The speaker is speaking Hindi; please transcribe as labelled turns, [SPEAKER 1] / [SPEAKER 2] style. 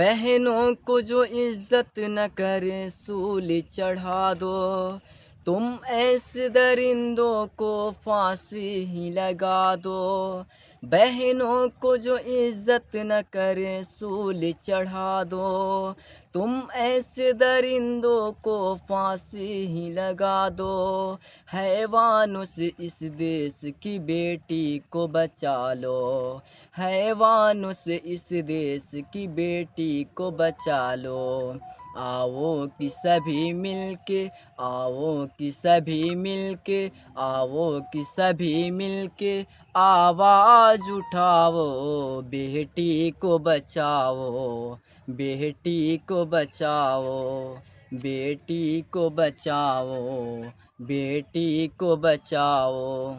[SPEAKER 1] बहनों को जो इज्जत न करे सूली चढ़ा दो। तुम ऐसे दरिंदों को फांसी ही लगा दो। बहनों को जो इज्जत न करे सूली चढ़ा दो। तुम ऐसे दरिंदों को फांसी ही लगा दो। हैवानों से इस देश की बेटी को बचा लो। हैवानों से इस देश की बेटी को बचा लो। आओ कि सभी मिलके, आओ कि सभी मिलके, आओ कि सभी मिलके आवाज़ उठाओ। बेटी को बचाओ, बेटी को बचाओ, बेटी को बचाओ, बेटी को बचाओ।